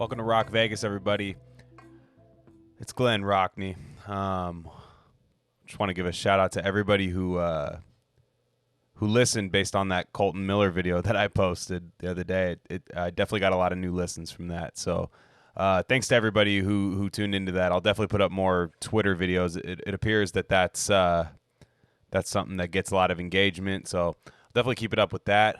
Welcome to Rock Vegas, everybody. It's Glen Rockney. Just want to give a shout out to everybody who listened based on that Colton Miller video that I posted the other day. I definitely got a lot of new listens from that. So thanks to everybody who tuned into that. I'll definitely put up more Twitter videos. It appears that's something that gets a lot of engagement. So I'll definitely keep it up with that.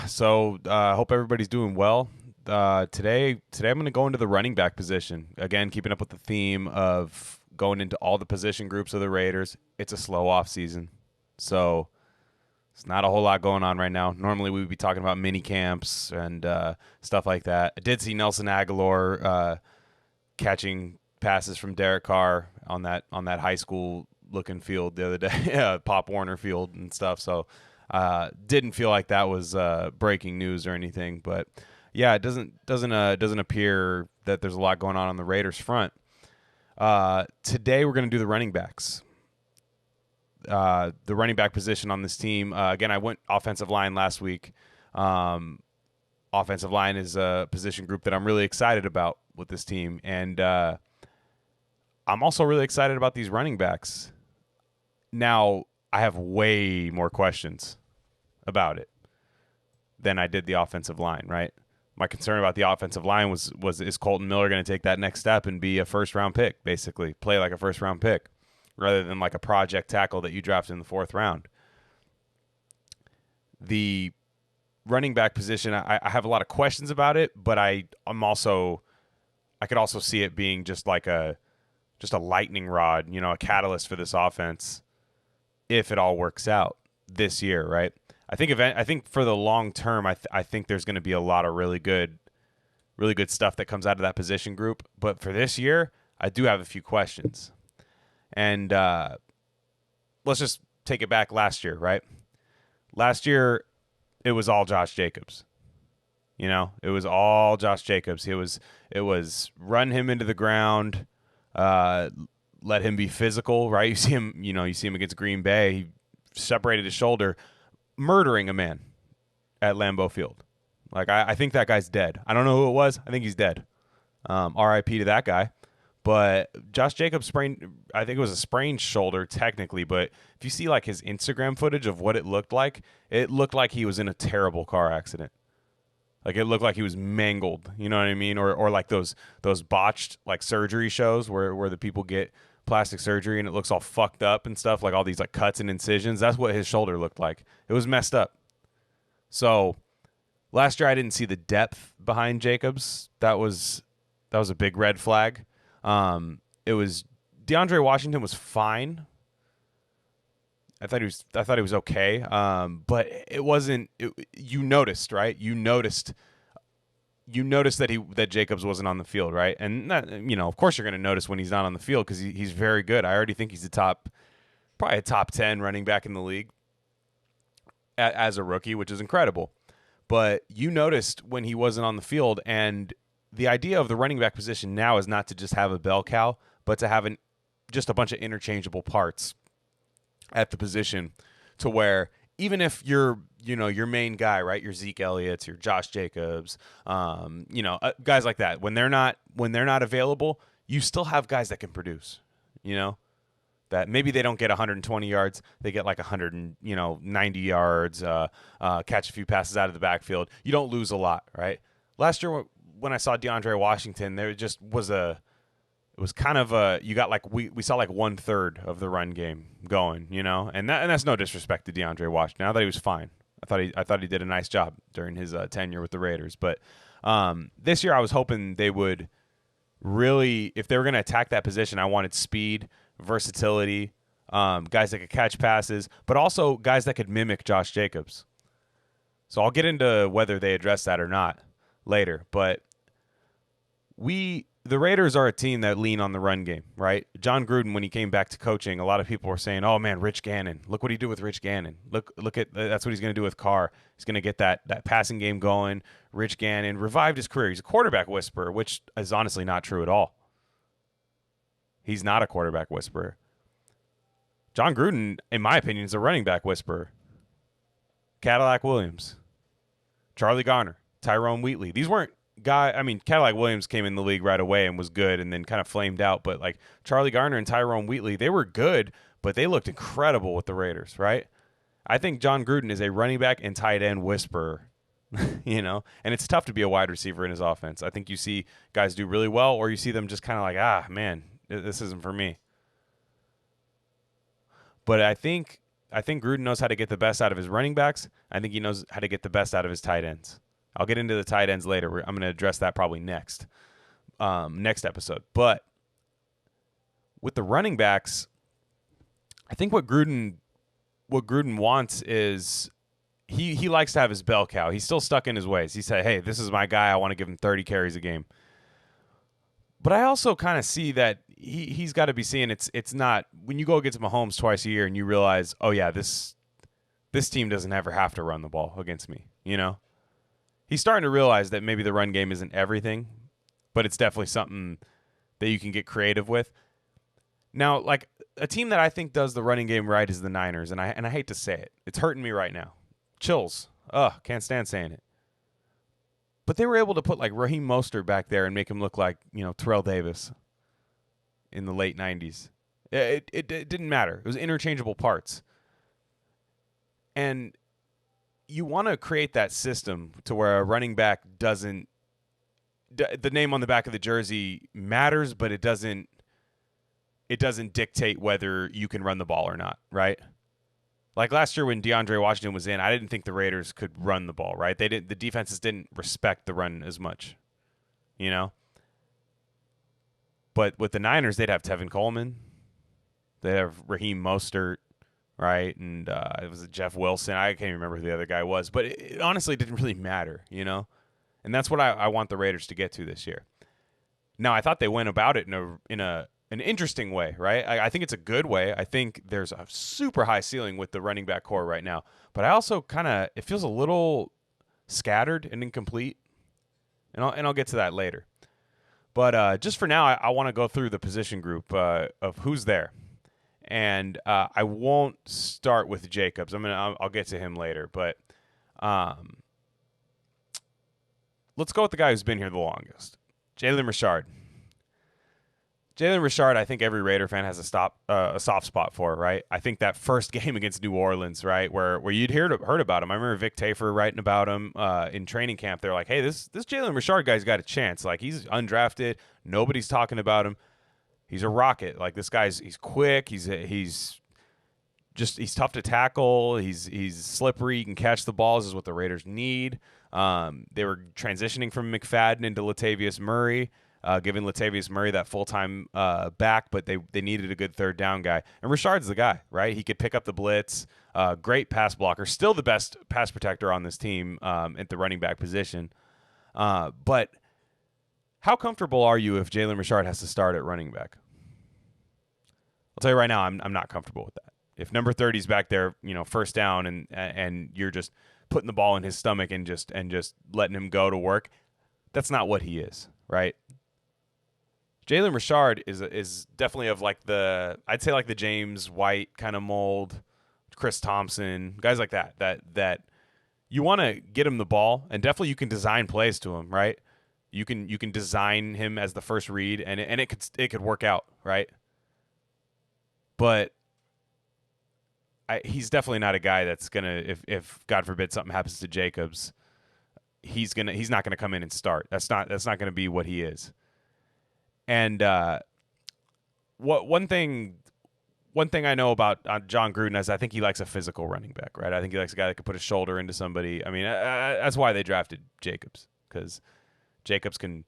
So I hope everybody's doing well. Today I'm going to go into the running back position. Again, keeping up with the theme of going into all the position groups of the Raiders. It's a slow off season, so it's not a whole lot going on right now. Normally we would be talking about mini camps and stuff like that. I did see Nelson Aguilar catching passes from Derek Carr on that high school looking field the other day, Pop Warner Field and stuff. So didn't feel like that was breaking news or anything, but yeah, it doesn't appear that there's a lot going on the Raiders front. Today we're going to do the running backs. The running back position on this team. Again, I went offensive line last week. Offensive line is a position group that I'm really excited about with this team, and I'm also really excited about these running backs. Now, I have way more questions about it than I did the offensive line, right? My concern about the offensive line was is Colton Miller going to take that next step and be a first-round pick, basically, play like a first-round pick, rather than like a project tackle that you drafted in the fourth round. The running back position, I have a lot of questions about it, but I could also see it being just a lightning rod, a catalyst for this offense if it all works out this year, right? I think for the long term, I think there's going to be a lot of really good stuff that comes out of that position group. But for this year, I do have a few questions. And let's just take it back last year, right? Last year, it was all Josh Jacobs. It was all Josh Jacobs. It was run him into the ground, let him be physical, right? You see him against Green Bay. He separated his shoulder, murdering a man at Lambeau Field. Like, I think that guy's dead. I don't know who it was. I think he's dead. R.I.P. to that guy. But Josh Jacobs sprained, I think it was a sprained shoulder technically, but if you see like his Instagram footage of what it looked like he was in a terrible car accident. Like, it looked like he was mangled, you know what I mean? Or like those botched like surgery shows where the people get plastic surgery and it looks all fucked up and stuff, like all these like cuts and incisions. That's what his shoulder looked like. It was messed up. So last year I didn't see the depth behind Jacobs. That was a big red flag. It was DeAndre Washington was fine. I thought he was okay. But it wasn't. You noticed, right? You noticed that Jacobs wasn't on the field, right? And that, of course, you're going to notice when he's not on the field because he's very good. I already think he's probably a top 10 running back in the league as a rookie, which is incredible. But you noticed when he wasn't on the field, and the idea of the running back position now is not to just have a bell cow, but to have just a bunch of interchangeable parts at the position, to where even if you're your main guy, right, your Zeke Elliott's, your Josh Jacobs, guys like that, when they're not available, you still have guys that can produce. That maybe they don't get 120 yards, they get like 190 yards, catch a few passes out of the backfield. You don't lose a lot, right? Last year when I saw DeAndre Washington, there just was it was kind of you got like we saw like 1/3 of the run game going, and that's no disrespect to DeAndre Washington. I thought he was fine. I thought he did a nice job during his tenure with the Raiders. But this year I was hoping they would really, if they were going to attack that position, I wanted speed, versatility, guys that could catch passes, but also guys that could mimic Josh Jacobs. So I'll get into whether they address that or not later. But the Raiders are a team that lean on the run game, right? John Gruden, when he came back to coaching, a lot of people were saying, "Oh man, Rich Gannon! Look what he did with Rich Gannon. Look at that's what he's going to do with Carr. He's going to get that passing game going." Rich Gannon revived his career. He's a quarterback whisperer, which is honestly not true at all. He's not a quarterback whisperer. John Gruden, in my opinion, is a running back whisperer. Cadillac Williams, Charlie Garner. Tyrone Wheatley. These weren't Cadillac Williams came in the league right away and was good and then kind of flamed out. But like Charlie Garner and Tyrone Wheatley, they were good, but they looked incredible with the Raiders, right? I think John Gruden is a running back and tight end whisperer, and it's tough to be a wide receiver in his offense. I think you see guys do really well, or you see them just kind of like, man, this isn't for me. But I think Gruden knows how to get the best out of his running backs. I think he knows how to get the best out of his tight ends. I'll get into the tight ends later. I'm going to address that probably next episode. But with the running backs, I think what Gruden wants is he likes to have his bell cow. He's still stuck in his ways. He said, hey, this is my guy. I want to give him 30 carries a game. But I also kind of see that he's got to be seeing it's not when you go against Mahomes twice a year and you realize, oh yeah, this team doesn't ever have to run the ball against me. He's starting to realize that maybe the run game isn't everything, but it's definitely something that you can get creative with. Now, like a team that I think does the running game right is the Niners, and I hate to say it. It's hurting me right now. Chills. Can't stand saying it. But they were able to put like Raheem Mostert back there and make him look like, Terrell Davis in the late 90s. It didn't matter. It was interchangeable parts. And you want to create that system to where a running back doesn't – the name on the back of the jersey matters, but it doesn't dictate whether you can run the ball or not, right? Like last year when DeAndre Washington was in, I didn't think the Raiders could run the ball, right? The defenses didn't respect the run as much, But with the Niners, they'd have Tevin Coleman. They'd have Raheem Mostert, right? And it was Jeff Wilson. I can't remember who the other guy was. But it honestly didn't really matter, And that's what I want the Raiders to get to this year. Now, I thought they went about it in an interesting way, right? I think it's a good way. I think there's a super high ceiling with the running back core right now. But I also it feels a little scattered and incomplete. And I'll get to that later. But just for now, I want to go through the position group of who's there. And I won't start with Jacobs. I'll get to him later. But let's go with the guy who's been here the longest, Jalen Richard. Jalen Richard, I think every Raider fan has a soft spot for, right? I think that first game against New Orleans, right, where you'd heard about him. I remember Vic Tafur writing about him in training camp. They're like, hey, this Jalen Richard guy's got a chance. Like, he's undrafted. Nobody's talking about him. He's a rocket. Like, this he's quick. He's tough to tackle. He's slippery. He can catch the balls is what the Raiders need. They were transitioning from McFadden into Latavius Murray. Giving Latavius Murray that full-time back, but they needed a good third down guy. And Richard's the guy, right? He could pick up the blitz. Great pass blocker. Still the best pass protector on this team at the running back position. But how comfortable are you if Jalen Richard has to start at running back? I'll tell you right now, I'm not comfortable with that. If number 30's back there, first down and you're just putting the ball in his stomach and just letting him go to work, that's not what he is, right? Jalen Richard is definitely of I'd say the James White kind of mold, Chris Thompson, guys like that you want to get him the ball, and definitely you can design plays to him, right? You can design him as the first read, and it could work out, right? But he's definitely not a guy that's gonna, if God forbid something happens to Jacobs, he's not gonna come in and start. That's not gonna be what he is. And one thing I know about John Gruden is I think he likes a physical running back, right? I think he likes a guy that can put his shoulder into somebody. I mean, that's why they drafted Jacobs, because Jacobs can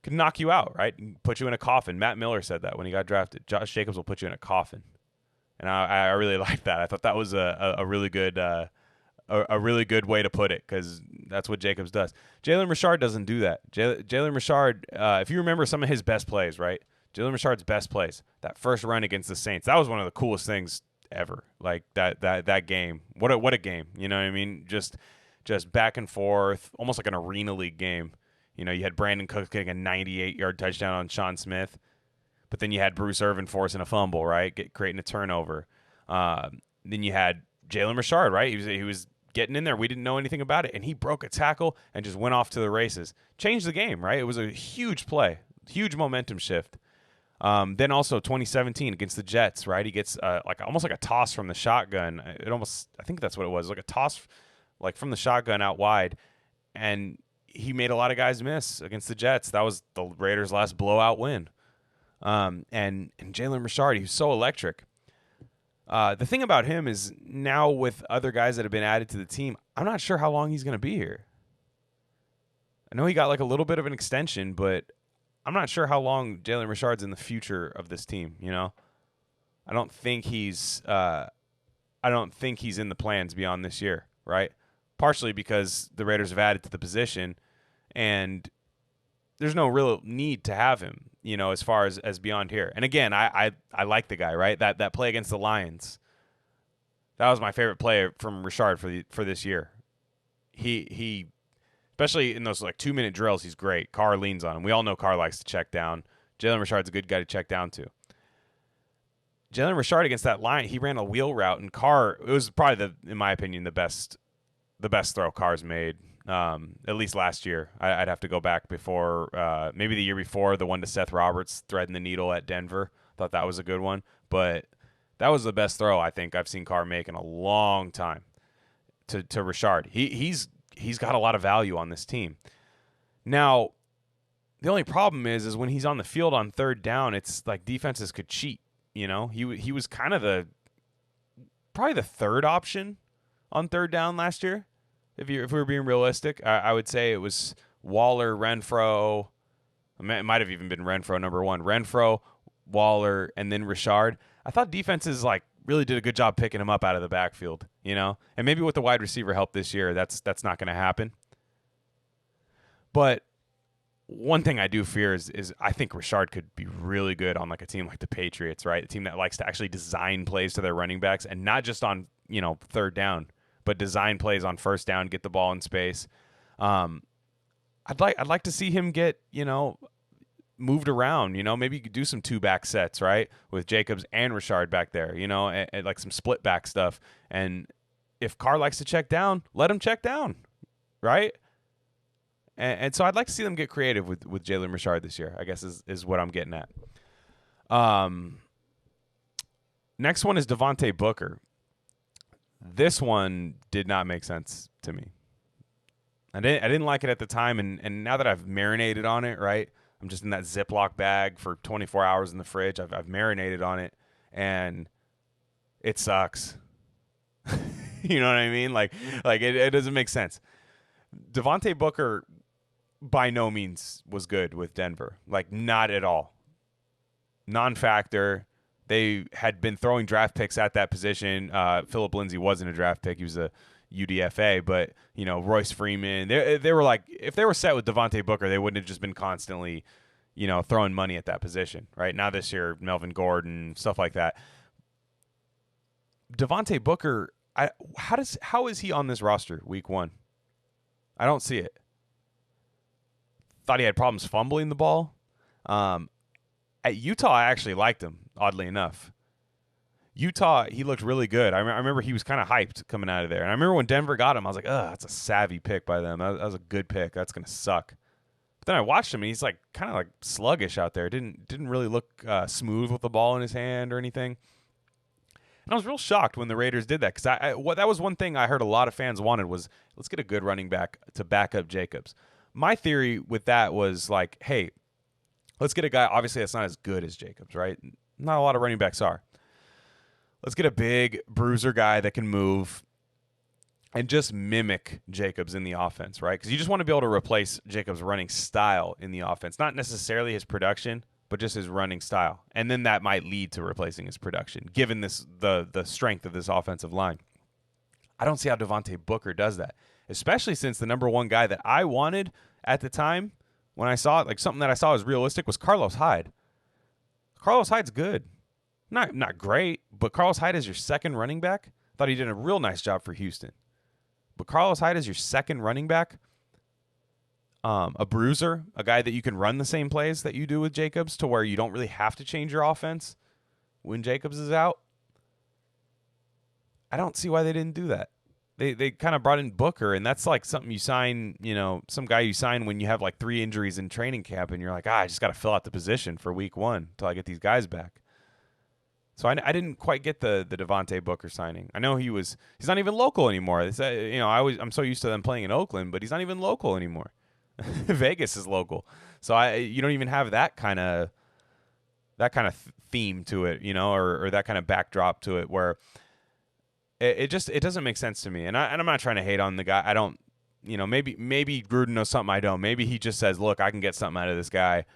knock you out, right? And put you in a coffin. Matt Miller said that when he got drafted. Josh Jacobs will put you in a coffin, and I really like that. I thought that was a really good way to put it, because that's what Jacobs does. Jalen Richard doesn't do that. Jalen Richard, if you remember some of his best plays, right? Jalen Richard's best plays, that first run against the Saints, that was one of the coolest things ever. Like that game. What a game. You know what I mean? Just back and forth, almost like an arena league game. You had Brandon Cooks getting a 98-yard touchdown on Sean Smith, but then you had Bruce Irvin forcing a fumble, right? Creating a turnover. Then you had Jalen Richard, right? He was getting in there. We didn't know anything about it, and he broke a tackle and just went off to the races. Changed the game, right? It was a huge play, huge momentum shift. Then also 2017 against the Jets, right? He gets almost like a toss from the shotgun. I think that's what it was, like a toss like from the shotgun out wide, and he made a lot of guys miss against the Jets. That was the Raiders' last blowout win. And Jalen Richard, he was so electric. The thing about him is now with other guys that have been added to the team, I'm not sure how long he's going to be here. I know he got like a little bit of an extension, but I'm not sure how long Jalen Richard's in the future of this team. You know, I don't think he's in the plans beyond this year, right? Partially because the Raiders have added to the position, and there's no real need to have him, you know, as far as beyond here. And again, I like the guy, right? That play against the Lions, that was my favorite play from Richard for this year. He especially in those like 2-minute drills, he's great. Carr leans on him. We all know Carr likes to check down. Jalen Richard's a good guy to check down to. Jalen Richard against that line, he ran a wheel route, and Carr, it was probably in my opinion, the best throw Carr's made. At least last year. I'd have to go back before, maybe the year before, the one to Seth Roberts threading the needle at Denver. Thought that was a good one, but that was the best throw I think I've seen Carr make in a long time to Richard. He's got a lot of value on this team. Now, the only problem is when he's on the field on third down, it's like defenses could cheat. You know, he was kind of probably the third option on third down last year. If we were being realistic, I would say it was Waller, Renfro. It might have even been Renfro number one. Renfro, Waller, and then Richard. I thought defenses like really did a good job picking him up out of the backfield, you know? And maybe with the wide receiver help this year, that's not going to happen. But one thing I do fear is I think Richard could be really good on like a team like the Patriots, right? A team that likes to actually design plays to their running backs and not just on, you know, third down, but design plays on first down, get the ball in space. I'd like to see him get, you know, moved around, you know, maybe you could do some 2-back sets, right? With Jacobs and Richard back there, you know, and like some split back stuff. And if Carr likes to check down, let him check down, right? And so I'd like to see them get creative with Jalen Richard this year, I guess is what I'm getting at. Next one is Devontae Booker. This one did not make sense to me. I didn't like it at the time, and now that I've marinated on it, right? I'm just in that Ziploc bag for 24 hours in the fridge. I've marinated on it, and it sucks. You know what I mean? Like it doesn't make sense. Devontae Booker by no means was good with Denver. Like, not at all. Non-factor. They had been throwing draft picks at that position. Philip Lindsay wasn't a draft pick. He was a UDFA. But, you know, Royce Freeman. They were like, if they were set with Devontae Booker, they wouldn't have just been constantly, you know, throwing money at that position. Right? Now this year, Melvin Gordon, stuff like that. Devontae Booker, how is he on this roster week one? I don't see it. Thought he had problems fumbling the ball. At Utah, I actually liked him, oddly enough. Utah, he looked really good. I remember he was kind of hyped coming out of there. And I remember when Denver got him, I was like, that's a savvy pick by them. That was a good pick. That's going to suck. But then I watched him, and he's like kind of like sluggish out there. Didn't really look smooth with the ball in his hand or anything. And I was real shocked when the Raiders did that, because that was one thing I heard a lot of fans wanted was, let's get a good running back to back up Jacobs. My theory with that was like, hey, let's get a guy, obviously that's not as good as Jacobs, right? Not a lot of running backs are. Let's get a big bruiser guy that can move and just mimic Jacobs in the offense, right? Because you just want to be able to replace Jacobs' running style in the offense. Not necessarily his production, but just his running style. And then that might lead to replacing his production, given the strength of this offensive line. I don't see how Devontae Booker does that, especially since the number one guy that I wanted at the time when I saw it, like something that I saw as realistic, was Carlos Hyde. Carlos Hyde's good. Not great, but Carlos Hyde is your second running back. Thought he did a real nice job for Houston. But Carlos Hyde is your second running back. A bruiser, a guy that you can run the same plays that you do with Jacobs to where you don't really have to change your offense when Jacobs is out. I don't see why they didn't do that. they kind of brought in Booker, and that's like something you sign, some guy you sign when you have like 3 injuries in training camp, and you're like, I just got to fill out the position for week 1 until I get these guys back. So I didn't quite get the Devontae Booker signing. I know he's not even local anymore. I'm so used to them playing in Oakland, but he's not even local anymore. Vegas is local, so you don't even have that kind of theme to it, or that kind of backdrop to it where it doesn't make sense to me. And I'm not trying to hate on the guy. I don't, maybe Gruden knows something I don't. Maybe he just says, look, I can get something out of this guy.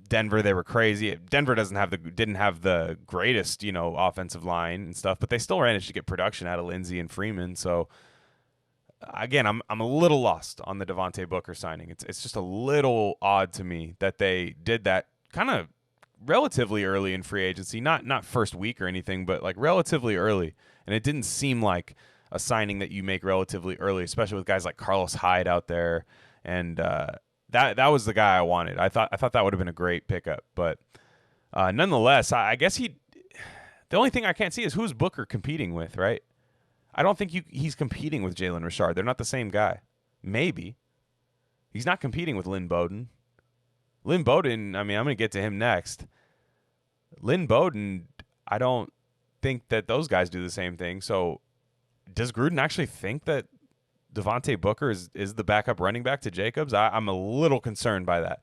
Denver, they were crazy. Denver didn't have the greatest, offensive line and stuff, but they still managed to get production out of Lindsey and Freeman. So again, I'm a little lost on the Devontae Booker signing. It's just a little odd to me that they did that kind of relatively early in free agency, not first week or anything, but like relatively early. And it didn't seem like a signing that you make relatively early, especially with guys like Carlos Hyde out there. And that was the guy I wanted. I thought that would have been a great pickup, but nonetheless, I guess the only thing I can't see is who's Booker competing with, right? I don't think he's competing with Jalen Richard. They're not the same guy. Maybe he's not competing with Lynn Bowden. Lynn Bowden, I mean, I'm going to get to him next. Lynn Bowden, I don't think that those guys do the same thing. So does Gruden actually think that Devontae Booker is the backup running back to Jacobs? I'm a little concerned by that.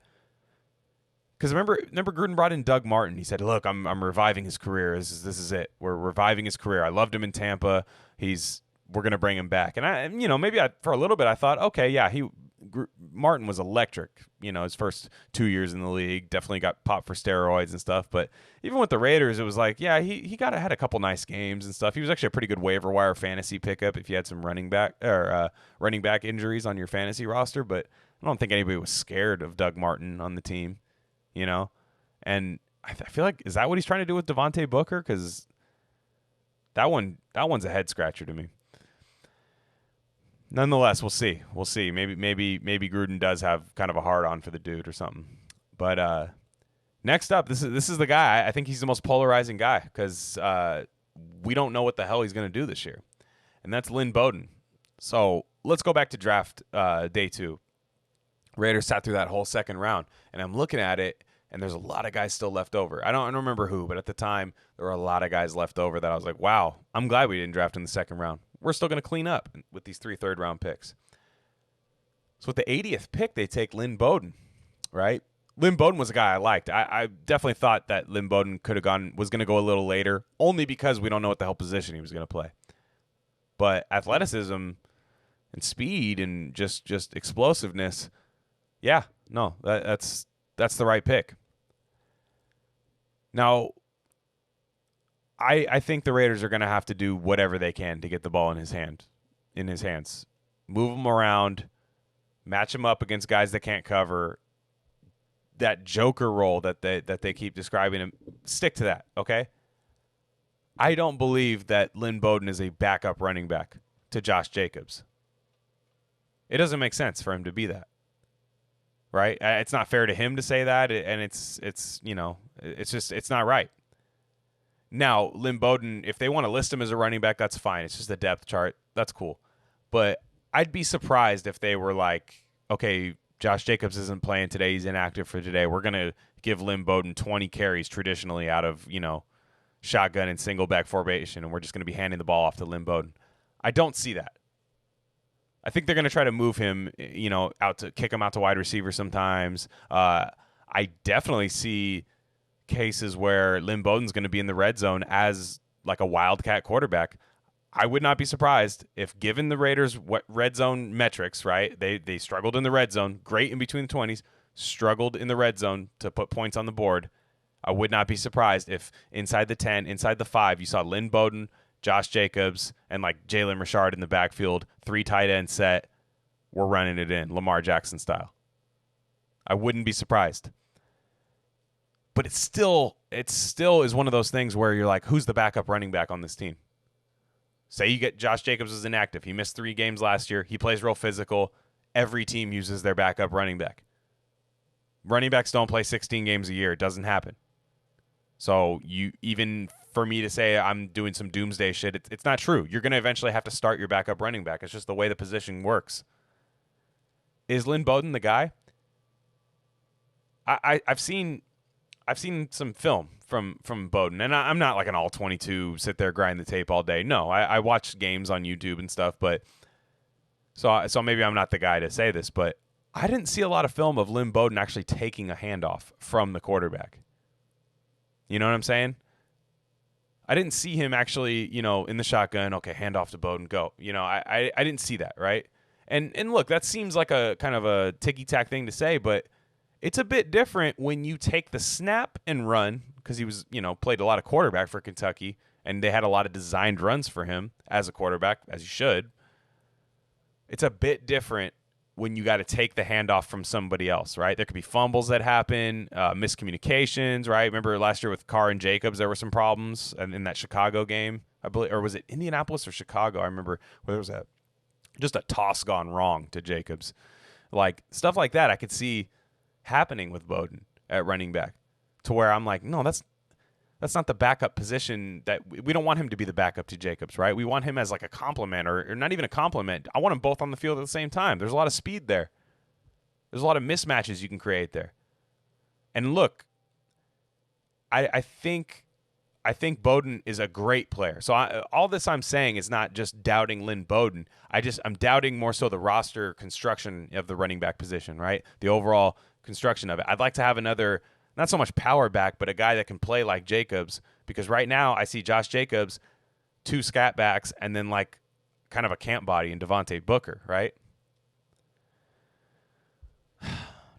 Because remember Gruden brought in Doug Martin. He said, look, I'm reviving his career. This is it. We're reviving his career. I loved him in Tampa. We're going to bring him back. And maybe for a little bit I thought, okay, yeah, Martin was electric, his first 2 years in the league, definitely got popped for steroids and stuff. But even with the Raiders, it was like, yeah, he had a couple nice games and stuff. He was actually a pretty good waiver wire fantasy pickup if you had some running back injuries on your fantasy roster. But I don't think anybody was scared of Doug Martin on the team, And I feel like, is that what he's trying to do with Devontae Booker? Because that one's a head scratcher to me. Nonetheless, we'll see. Maybe Gruden does have kind of a hard on for the dude or something. But next up, this is the guy. I think he's the most polarizing guy because we don't know what the hell he's going to do this year, and that's Lynn Bowden. So let's go back to draft day 2. Raiders sat through that whole second round, and I'm looking at it, and there's a lot of guys still left over. I don't remember who, but at the time there were a lot of guys left over that I was like, wow, I'm glad we didn't draft in the second round. We're still going to clean up with these 3 third-round picks. So with the 80th pick, they take Lynn Bowden, right? Lynn Bowden was a guy I liked. I definitely thought that Lynn Bowden was going to go a little later, only because we don't know what the hell position he was going to play. But athleticism and speed and just explosiveness, yeah, no, that's the right pick. Now, I think the Raiders are going to have to do whatever they can to get the ball in his hands. Move him around, match him up against guys that can't cover. That joker role that they keep describing him, stick to that, okay? I don't believe that Lynn Bowden is a backup running back to Josh Jacobs. It doesn't make sense for him to be that, right? It's not fair to him to say that, and it's not right. Now, Lynn Bowden, if they want to list him as a running back, that's fine. It's just a depth chart. That's cool. But I'd be surprised if they were like, okay, Josh Jacobs isn't playing today. He's inactive for today. We're going to give Lynn Bowden 20 carries traditionally out of, shotgun and single back formation, and we're just going to be handing the ball off to Lynn Bowden. I don't see that. I think they're going to try to move him, kick him out to wide receiver sometimes. I definitely see cases where Lynn Bowden's going to be in the red zone as like a wildcat quarterback. I would not be surprised if, given the Raiders' red zone metrics, right? They struggled in the red zone, great in between the 20s, struggled in the red zone to put points on the board. I would not be surprised if inside the 10, inside the 5, you saw Lynn Bowden, Josh Jacobs, and like Jalen Richard in the backfield, 3 tight end set. We're running it in, Lamar Jackson style. I wouldn't be surprised. But it still is one of those things where you're like, who's the backup running back on this team? Say you get Josh Jacobs is inactive. He missed 3 games last year. He plays real physical. Every team uses their backup running back. Running backs don't play 16 games a year. It doesn't happen. So you even for me to say I'm doing some doomsday shit. It's not true. You're going to eventually have to start your backup running back. It's just the way the position works. Is Lynn Bowden the guy? I've seen some film from Bowden, and I'm not like an all 22 sit there grind the tape all day. No, I watch games on YouTube and stuff, but so maybe I'm not the guy to say this, but I didn't see a lot of film of Lynn Bowden actually taking a handoff from the quarterback. You know what I'm saying? I didn't see him actually, in the shotgun, okay, hand off to Bowden, go. I didn't see that, right? And look, that seems like a kind of a ticky-tack thing to say, but it's a bit different when you take the snap and run, because he was, played a lot of quarterback for Kentucky, and they had a lot of designed runs for him as a quarterback, as you should. It's a bit different when you got to take the handoff from somebody else, right? There could be fumbles that happen, miscommunications, right? Remember last year with Carr and Jacobs, there were some problems in that Chicago game, I believe, or was it Indianapolis or Chicago? I remember where was that? Just a toss gone wrong to Jacobs. Like, stuff like that I could see happening with Bowden at running back, to where I'm like, no, that's not the backup position. That we don't want him to be the backup to Jacobs, right? We want him as like a complement, or not even a complement. I want them both on the field at the same time. There's a lot of speed there. There's a lot of mismatches you can create there. And look, I think Bowden is a great player. So all this I'm saying is not just doubting Lynn Bowden. I'm doubting more so the roster construction of the running back position, right? The overall construction of it. I'd like to have another, not so much power back, but a guy that can play like Jacobs, because right now I see Josh Jacobs, 2 scat backs, and then like kind of a camp body in Devontae Booker, right?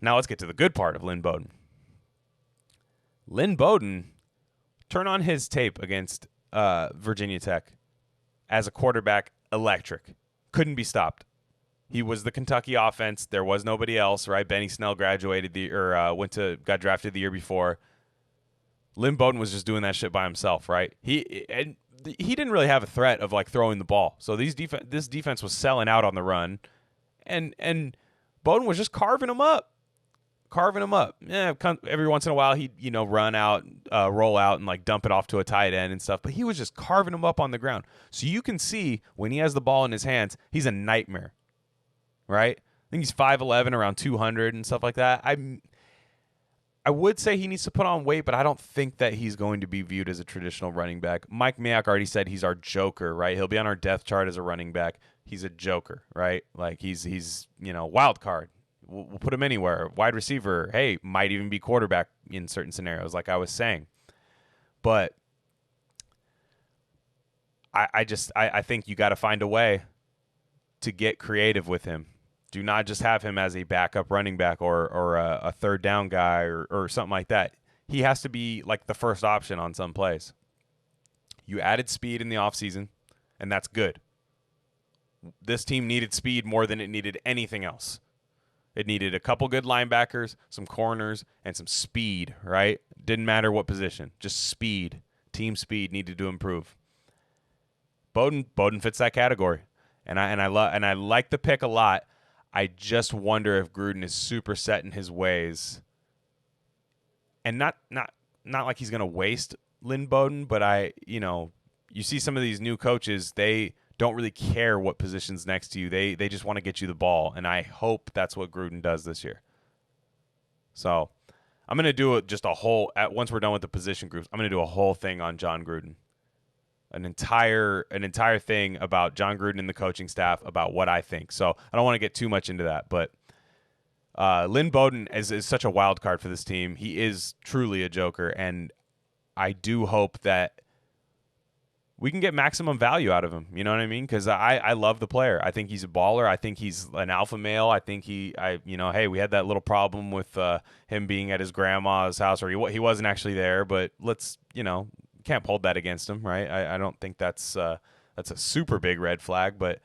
Now let's get to the good part of Lynn Bowden. Lynn Bowden, turn on his tape against Virginia Tech as a quarterback, electric. Couldn't be stopped. He was the Kentucky offense. There was nobody else, right? Benny Snell got drafted the year before. Lynn Bowden was just doing that shit by himself, right? He didn't really have a threat of like throwing the ball. So this defense was selling out on the run, and Bowden was just carving him up. Yeah, every once in a while he'd run out, roll out, and like dump it off to a tight end and stuff. But he was just carving him up on the ground. So you can see when he has the ball in his hands, he's a nightmare. Right? I think he's 5'11", around 200 and stuff like that. I would say he needs to put on weight, but I don't think that he's going to be viewed as a traditional running back. Mike Mayock already said he's our joker, right? He'll be on our depth chart as a running back. He's a joker, right? Like he's wild card. We'll put him anywhere. Wide receiver, hey, might even be quarterback in certain scenarios, like I was saying. But I think you got to find a way to get creative with him. Do not just have him as a backup running back or a third down guy or something like that. He has to be like the first option on some plays. You added speed in the offseason, and that's good. This team needed speed more than it needed anything else. It needed a couple good linebackers, some corners, and some speed, right? Didn't matter what position, just speed. Team speed needed to improve. Bowden fits that category. And I like the pick a lot. I just wonder if Gruden is super set in his ways, and not like he's going to waste Lynn Bowden, but you see some of these new coaches, they don't really care what position's next to you. They just want to get you the ball, and I hope that's what Gruden does this year. So I'm going to do once we're done with the position groups, I'm going to do a whole thing on John Gruden. An entire thing about John Gruden and the coaching staff, about what I think. So I don't want to get too much into that, but Lynn Bowden is such a wild card for this team. He is truly a joker, and I do hope that we can get maximum value out of him. You know what I mean? Because I love the player. I think he's a baller. I think he's an alpha male. I think hey, we had that little problem with him being at his grandma's house, or he wasn't actually there, but let's, can't hold that against him, right? I don't think that's a super big red flag, but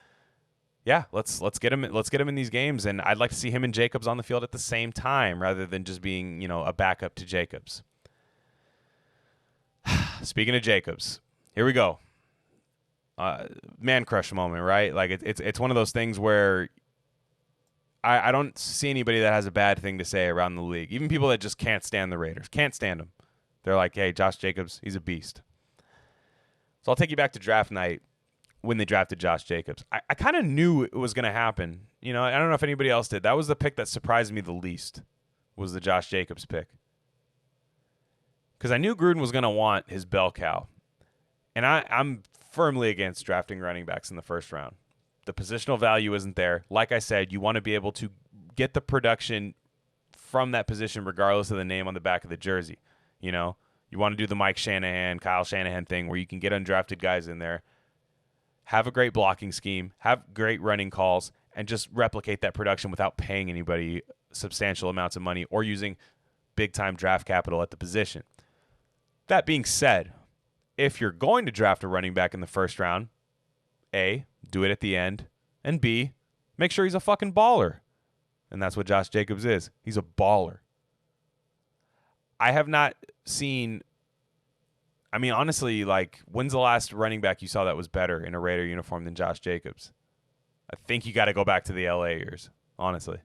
yeah, let's get him in these games, and I'd like to see him and Jacobs on the field at the same time rather than just being a backup to Jacobs. Speaking of Jacobs, here we go. Man crush moment, right? Like it's one of those things where I don't see anybody that has a bad thing to say around the league. Even people that just can't stand the Raiders, can't stand them. They're like, hey, Josh Jacobs, he's a beast. So I'll take you back to draft night when they drafted Josh Jacobs. I kind of knew it was going to happen. You know, I don't know if anybody else did. That was the pick that surprised me the least, was the Josh Jacobs pick. Because I knew Gruden was going to want his bell cow. And I'm firmly against drafting running backs in the first round. The positional value isn't there. Like I said, you want to be able to get the production from that position regardless of the name on the back of the jersey. You know, you want to do the Mike Shanahan, Kyle Shanahan thing where you can get undrafted guys in there, have a great blocking scheme, have great running calls, and just replicate that production without paying anybody substantial amounts of money or using big-time draft capital at the position. That being said, if you're going to draft a running back in the first round, A, do it at the end, and B, make sure he's a fucking baller. And that's what Josh Jacobs is. He's a baller. I have not seen, I mean, honestly, like, when's the last running back you saw that was better in a Raider uniform than Josh Jacobs? I think you got to go back to the LA years, honestly.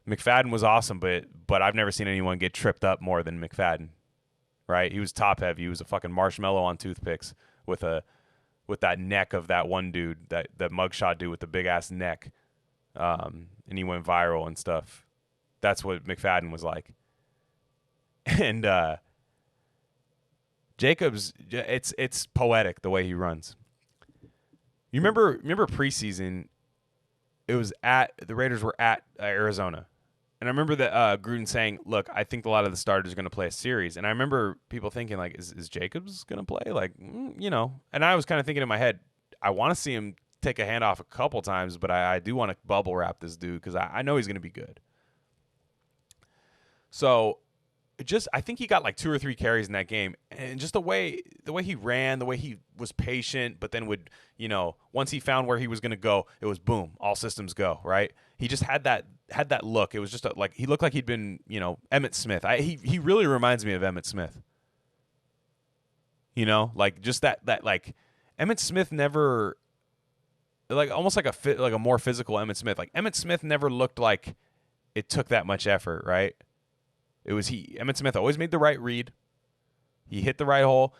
McFadden was awesome, but I've never seen anyone get tripped up more than McFadden, right? He was top heavy. He was a fucking marshmallow on toothpicks with that neck of that one dude, that mugshot dude with the big ass neck, and he went viral and stuff. That's what McFadden was like. And Jacobs, it's poetic the way he runs. You remember preseason? It was the Raiders were at Arizona, and I remember that Gruden saying, "Look, I think a lot of the starters are going to play a series." And I remember people thinking, like, "Is Jacobs going to play?" Like, you know. And I was kind of thinking in my head, I want to see him take a handoff a couple times, but I do want to bubble wrap this dude because I know he's going to be good. So, I think he got like 2 or 3 carries in that game, and just the way he ran, the way he was patient, but then would, you know, once he found where he was going to go, it was boom, all systems go, right? He just had that look. It was just like he looked like he'd been, you know, Emmitt Smith. He really reminds me of Emmitt Smith. You know, like just that like Emmitt Smith never, like almost like a more physical Emmitt Smith. Like Emmitt Smith never looked like it took that much effort, right? Emmitt Smith always made the right read. He hit the right hole,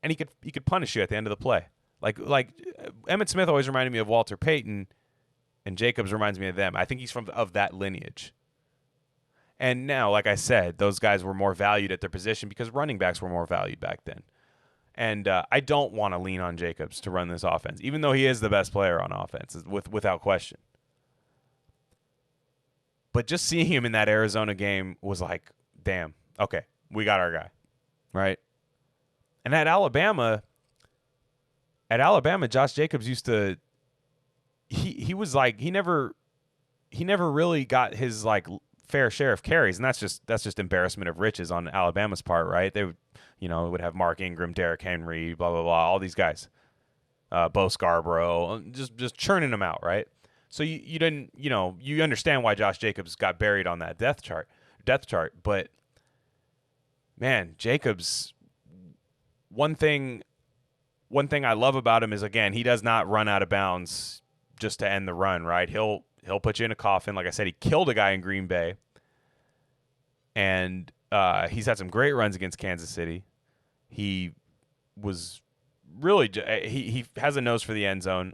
and he could punish you at the end of the play. Like Emmitt Smith always reminded me of Walter Payton, and Jacobs reminds me of them. I think he's of that lineage. And now, like I said, those guys were more valued at their position because running backs were more valued back then. And I don't want to lean on Jacobs to run this offense, even though he is the best player on offense, without question. But just seeing him in that Arizona game was like, damn, okay, we got our guy, right? And at Alabama, Josh Jacobs used to, he was like, he never really got his like fair share of carries, and that's just embarrassment of riches on Alabama's part, right? They would, you know, would have Mark Ingram, Derrick Henry, blah blah blah, all these guys, Bo Scarborough, just churning them out, right? So you didn't, you know, you understand why Josh Jacobs got buried on that depth chart. But man, Jacobs, one thing I love about him is, again, he does not run out of bounds just to end the run, right? He'll put you in a coffin. Like I said, he killed a guy in Green Bay, and he's had some great runs against Kansas City. He was really he has a nose for the end zone.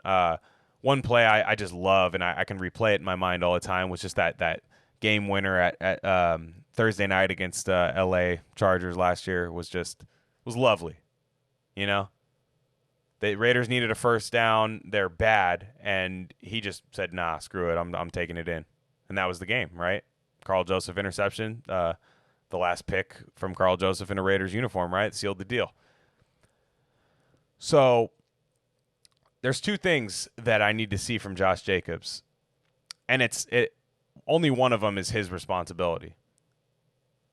One play I just love, and I can replay it in my mind all the time, was just that game winner at Thursday night against L.A. Chargers last year was lovely. You know, the Raiders needed a first down. They're bad, and he just said, "Nah, screw it. I'm taking it in," and that was the game, right? Carl Joseph interception, the last pick from Carl Joseph in a Raiders uniform, right? Sealed the deal. So there's 2 things that I need to see from Josh Jacobs, and only one of them is his responsibility.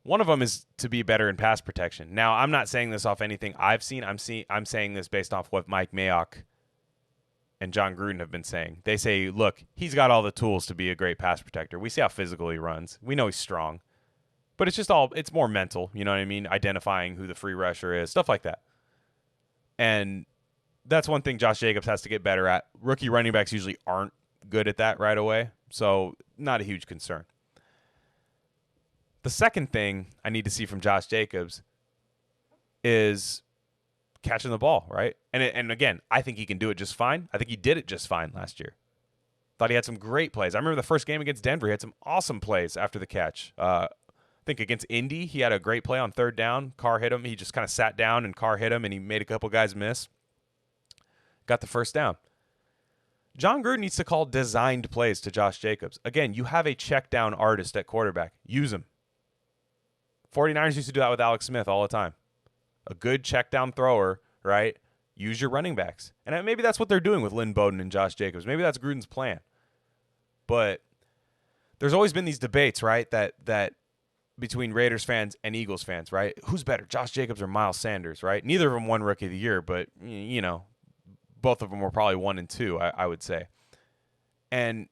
One of them is to be better in pass protection. Now, I'm not saying this off anything I've seen. I'm saying this based off what Mike Mayock and John Gruden have been saying. They say, look, he's got all the tools to be a great pass protector. We see how physical he runs. We know he's strong. But it's more mental, you know what I mean? Identifying who the free rusher is, stuff like that. And that's one thing Josh Jacobs has to get better at. Rookie running backs usually aren't good at that right away, so not a huge concern. The second thing I need to see from Josh Jacobs is catching the ball, right? And again, I think he can do it just fine. I think he did it just fine last year. Thought he had some great plays. I remember the first game against Denver, he had some awesome plays after the catch. I think against Indy, he had a great play on third down. Carr hit him. He just kind of sat down, and Carr hit him, and he made a couple guys miss. Got the first down. John Gruden needs to call designed plays to Josh Jacobs. Again, you have a check down artist at quarterback. Use him. 49ers used to do that with Alex Smith all the time. A good check down thrower, right? Use your running backs. And maybe that's what they're doing with Lynn Bowden and Josh Jacobs. Maybe that's Gruden's plan. But there's always been these debates, right, that between Raiders fans and Eagles fans, right? Who's better, Josh Jacobs or Miles Sanders, right? Neither of them won Rookie of the Year, but, you know, both of them were probably 1 and 2, I would say. And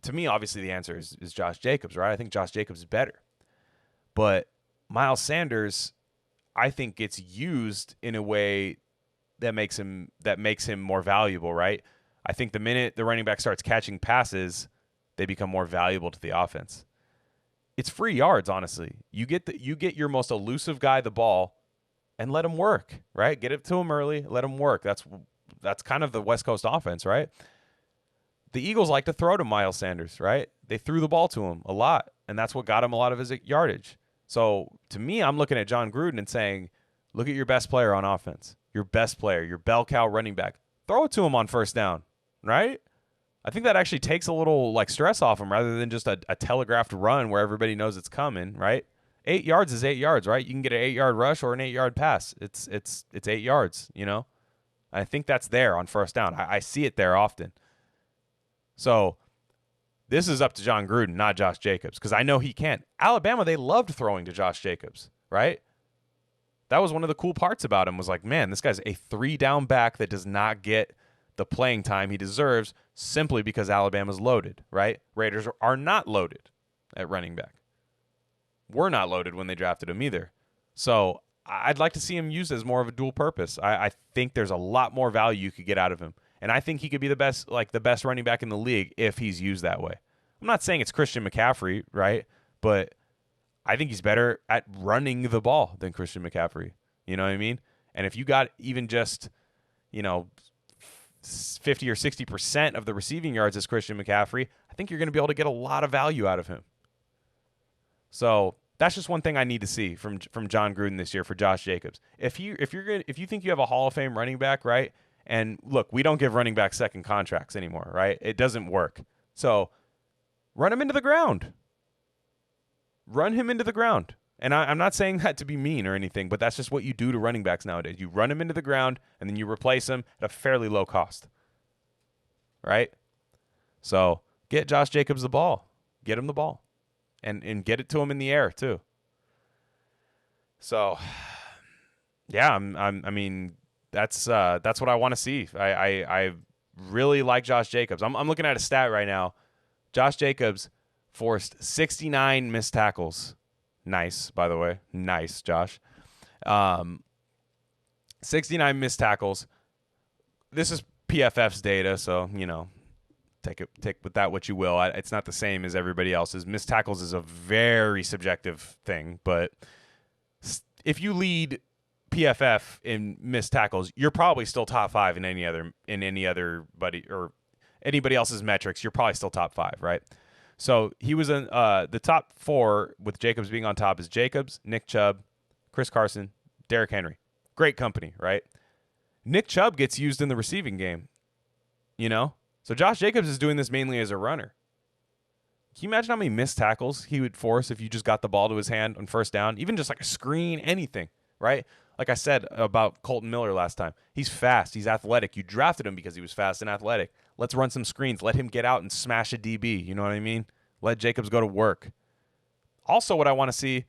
to me, obviously, the answer is Josh Jacobs, right? I think Josh Jacobs is better. But Miles Sanders, I think, gets used in a way that makes him more valuable, right? I think the minute the running back starts catching passes, they become more valuable to the offense. It's free yards, honestly. You get your most elusive guy the ball and let him work, right? Get it to him early, let him work. That's kind of the West Coast offense, right? The Eagles like to throw to Miles Sanders, right? They threw the ball to him a lot, and that's what got him a lot of his yardage. So to me, I'm looking at John Gruden and saying, look at your best player on offense, your best player, your bell cow running back. Throw it to him on first down, right? I think that actually takes a little like stress off him rather than just a telegraphed run where everybody knows it's coming, right? 8 yards is 8 yards, right? You can get an 8-yard rush or an 8-yard pass. It's 8 yards, you know? I think that's there on first down. I see it there often. So this is up to John Gruden, not Josh Jacobs, because I know he can't. Alabama, they loved throwing to Josh Jacobs, right? That was one of the cool parts about him was like, man, this guy's a 3-down back that does not get the playing time he deserves simply because Alabama's loaded, right? Raiders are not loaded at running back. We're not loaded when they drafted him either. So I'd like to see him used as more of a dual purpose. I think there's a lot more value you could get out of him. And I think he could be the best running back in the league if he's used that way. I'm not saying it's Christian McCaffrey, right? But I think he's better at running the ball than Christian McCaffrey. You know what I mean? And if you got even just, 50 or 60% of the receiving yards as Christian McCaffrey, I think you're going to be able to get a lot of value out of him. So that's just one thing I need to see from John Gruden this year for Josh Jacobs. If you think you have a Hall of Fame running back, right? And look, we don't give running backs second contracts anymore, right? It doesn't work. So run him into the ground. Run him into the ground. And I'm not saying that to be mean or anything, but that's just what you do to running backs nowadays. You run him into the ground, and then you replace him at a fairly low cost. Right? So get Josh Jacobs the ball. Get him the ball. And get it to him in the air, too. So, yeah, I mean, that's what I want to see. I really like Josh Jacobs. I'm looking at a stat right now. Josh Jacobs forced 69 missed tackles. Nice, by the way. Nice, Josh. 69 missed tackles. This is PFF's data, so, take with that what you will. It's not the same as everybody else's. Missed tackles is a very subjective thing, but if you lead PFF in missed tackles, you're probably still top 5 in anybody else's metrics. You're probably still top 5, right? So he was in the top 4 with Jacobs being on top is Jacobs, Nick Chubb, Chris Carson, Derrick Henry. Great company, right? Nick Chubb gets used in the receiving game, So Josh Jacobs is doing this mainly as a runner. Can you imagine how many missed tackles he would force if you just got the ball to his hand on first down? Even just like a screen, anything, right? Like I said about Colton Miller last time. He's fast. He's athletic. You drafted him because he was fast and athletic. Let's run some screens. Let him get out and smash a DB. You know what I mean? Let Jacobs go to work. Also, what I want to see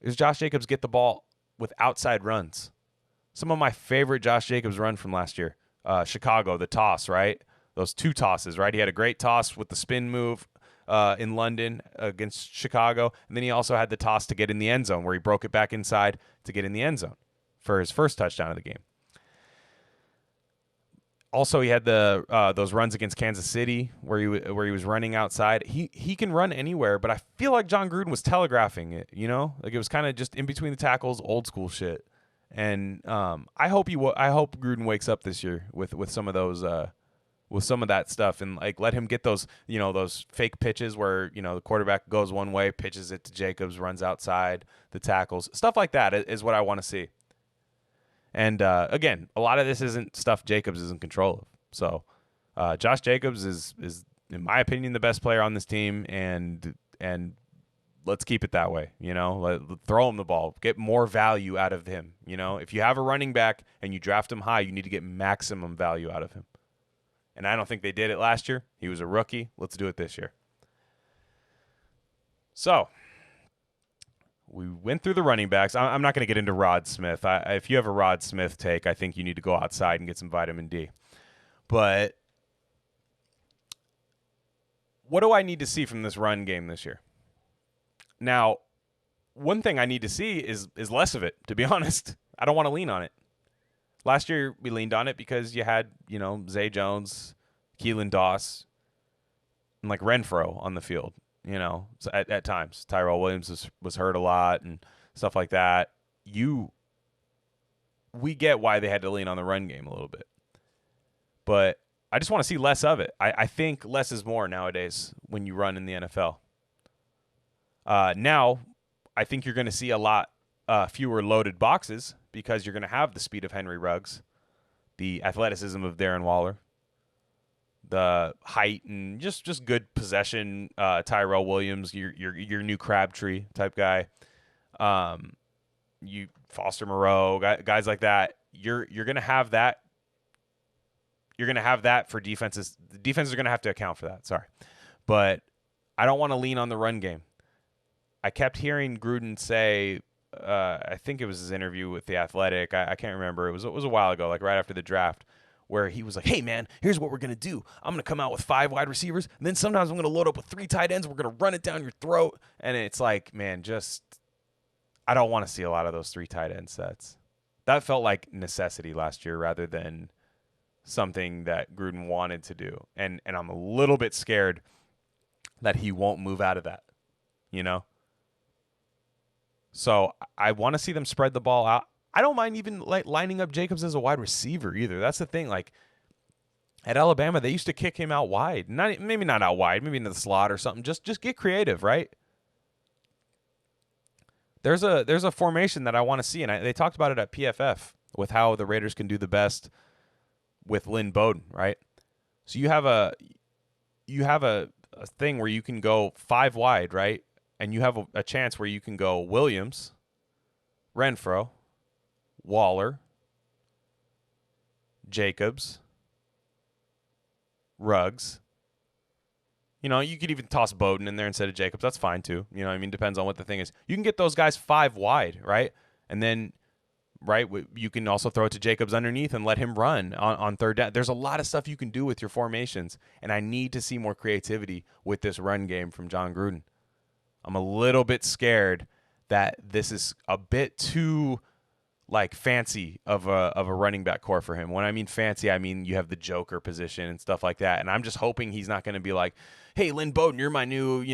is Josh Jacobs get the ball with outside runs. Some of my favorite Josh Jacobs run from last year. Chicago, the toss, right? Those 2 tosses, right? He had a great toss with the spin move in London against Chicago. And then he also had the toss to get in the end zone where he broke it back inside to get in the end zone for his first touchdown of the game. Also, he had those runs against Kansas City where he was running outside. He can run anywhere, but I feel like John Gruden was telegraphing it, Like it was kind of just in between the tackles, old school shit. And I hope Gruden wakes up this year with some of those with some of that stuff, and like let him get those those fake pitches where the quarterback goes one way, pitches it to Jacobs, runs outside the tackles, stuff like that is what I want to see. And again, a lot of this isn't stuff Jacobs is in control of. So Josh Jacobs is in my opinion the best player on this team, and let's keep it that way. Throw him the ball, get more value out of him. If you have a running back and you draft him high, you need to get maximum value out of him. And I don't think they did it last year. He was a rookie. Let's do it this year. So we went through the running backs. I'm not going to get into Rod Smith. If you have a Rod Smith take, I think you need to go outside and get some vitamin D. But what do I need to see from this run game this year? Now, one thing I need to see is less of it, to be honest. I don't want to lean on it. Last year, we leaned on it because you had, Zay Jones, Keelan Doss, and like Renfro on the field, so at times. Tyrell Williams was hurt a lot and stuff like that. We get why they had to lean on the run game a little bit. But I just want to see less of it. I think less is more nowadays when you run in the NFL. Now, I think you're going to see a lot fewer loaded boxes because you're going to have the speed of Henry Ruggs, the athleticism of Darren Waller, the height and just good possession. Tyrell Williams, your new Crabtree type guy. You Foster Moreau, guys like that. You're going to have that. You're going to have that for defenses. The defenses are going to have to account for that. Sorry, but I don't want to lean on the run game. I kept hearing Gruden say, I think it was his interview with The Athletic. I can't remember. It was a while ago, like right after the draft, where he was like, hey, man, here's what we're going to do. I'm going to come out with 5 wide receivers, and then sometimes I'm going to load up with 3 tight ends. We're going to run it down your throat. And it's like, man, I don't want to see a lot of those 3 tight end sets. That felt like necessity last year rather than something that Gruden wanted to do. And I'm a little bit scared that he won't move out of that, So I want to see them spread the ball out. I don't mind even like lining up Jacobs as a wide receiver either. That's the thing. Like at Alabama, they used to kick him out wide. Maybe not out wide, maybe into the slot or something. Just get creative, right? There's a formation that I want to see, and they talked about it at PFF with how the Raiders can do the best with Lynn Bowden, right? So you have a thing where you can go 5 wide, right? And you have a chance where you can go Williams, Renfro, Waller, Jacobs, Ruggs. You could even toss Bowden in there instead of Jacobs. That's fine too. Depends on what the thing is. You can get those guys 5 wide, right? And then, right, you can also throw it to Jacobs underneath and let him run on third down. There's a lot of stuff you can do with your formations, and I need to see more creativity with this run game from John Gruden. I'm a little bit scared that this is a bit too like fancy of a running back core for him. When I mean fancy, I mean you have the joker position and stuff like that. And I'm just hoping he's not going to be like, hey, Lynn Bowden, you're my new,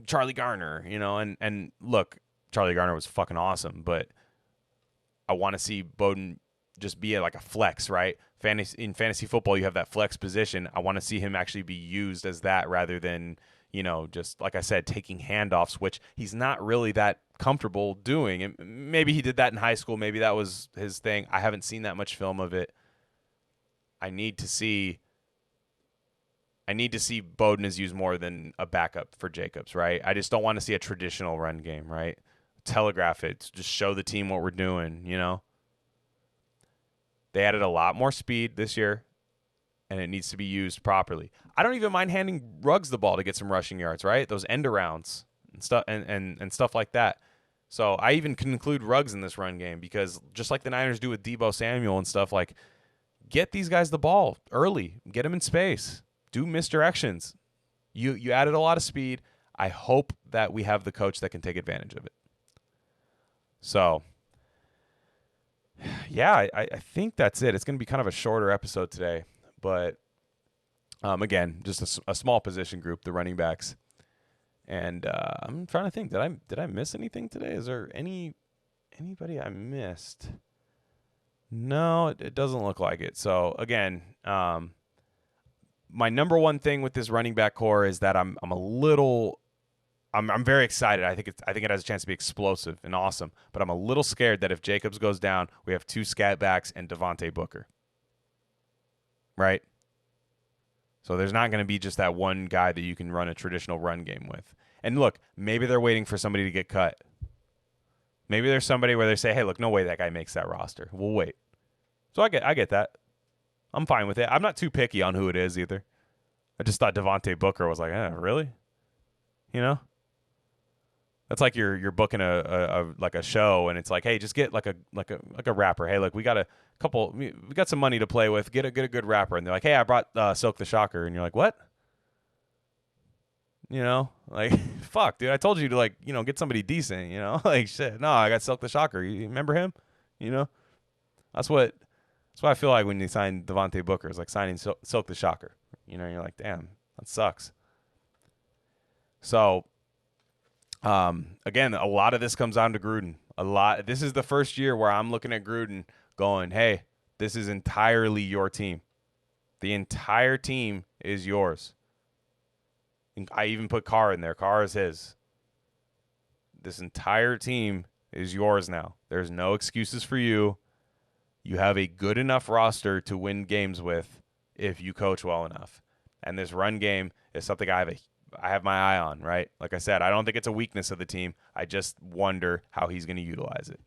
Charlie Garner, and look, Charlie Garner was fucking awesome, but I want to see Bowden just be like a flex, right? In fantasy football, you have that flex position. I want to see him actually be used as that rather than, just like I said, taking handoffs, which he's not really that comfortable doing. And maybe he did that in high school. Maybe that was his thing. I haven't seen that much film of it. I need to see Bowden is used more than a backup for Jacobs, right? I just don't want to see a traditional run game, right? Telegraph it. Just show the team what we're doing, They added a lot more speed this year, and it needs to be used properly. I don't even mind handing Ruggs the ball to get some rushing yards, right? Those end arounds and stuff and stuff like that. So I even can include Ruggs in this run game because just like the Niners do with Deebo Samuel and stuff, like get these guys the ball early, get them in space, do misdirections. You added a lot of speed. I hope that we have the coach that can take advantage of it. So, yeah, I think that's it. It's going to be kind of a shorter episode today, but again, just a small position group, the running backs. And I'm trying to think, did I miss anything today? Is there anybody I missed? No, it doesn't look like it. So again, my number one thing with this running back core is that I'm very excited. I think it has a chance to be explosive and awesome. But I'm a little scared that if Jacobs goes down, we have 2 scat backs and Devontae Booker. Right? So there's not going to be just that one guy that you can run a traditional run game with. And look, maybe they're waiting for somebody to get cut. Maybe there's somebody where they say, "Hey, look, no way that guy makes that roster. We'll wait." So I get that. I'm fine with it. I'm not too picky on who it is either. I just thought Devontae Booker was like, really? You know? That's like you're booking a show and it's like, hey, just get like a rapper. Hey, look, we got some money to play with. Get a good rapper. And they're like, hey, I brought Silk the Shocker, and you're like, what? You know, like, fuck, dude, I told you to get somebody decent. You know, like shit. No, I got Silk the Shocker. You remember him? You know, that's what I feel like when you sign Devontae Booker. It's like signing Silk the Shocker. You know, you're like, damn, that sucks. So. Again, a lot of this comes down to Gruden. This is the first year where I'm looking at Gruden going, hey, this is entirely your team. The entire team is yours. And I even put Carr in there. Carr is his. This entire team is yours now. There's no excuses for you. You have a good enough roster to win games with if you coach well enough. And this run game is something I have my eye on, right? Like I said, I don't think it's a weakness of the team. I just wonder how he's going to utilize it.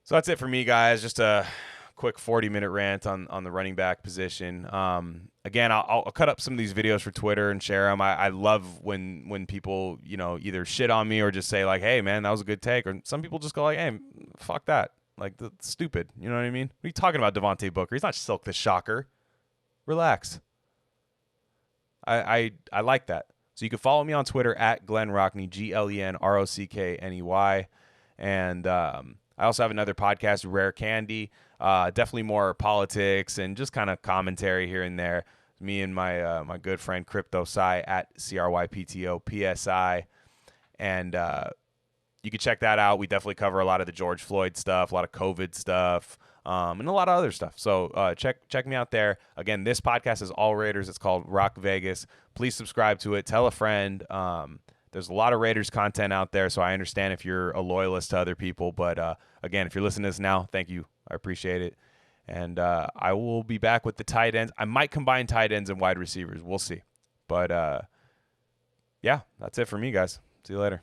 So that's it for me, guys. Just a quick 40-minute rant on the running back position. Again, I'll cut up some of these videos for Twitter and share them. I love when people, either shit on me or just say like, hey, man, that was a good take. Or some people just go like, hey, fuck that. Like, that's stupid. You know what I mean? What are you talking about, Devontae Booker? He's not Silk the Shocker. Relax. I like that. So you can follow me on Twitter at Glen Rockney, GlenRockney. And I also have another podcast, Rare Candy. Definitely more politics and just kind of commentary here and there. Me and my good friend Crypto Psy at CRYPTOPSI. And you can check that out. We definitely cover a lot of the George Floyd stuff, a lot of COVID stuff. And a lot of other stuff. So check me out there. Again, this podcast is all Raiders. It's called Rock Vegas. Please subscribe to it. Tell a friend. There's a lot of Raiders content out there, so I understand if you're a loyalist to other people. But, again, if you're listening to this now, thank you. I appreciate it. And I will be back with the tight ends. I might combine tight ends and wide receivers. We'll see. But, yeah, that's it for me, guys. See you later.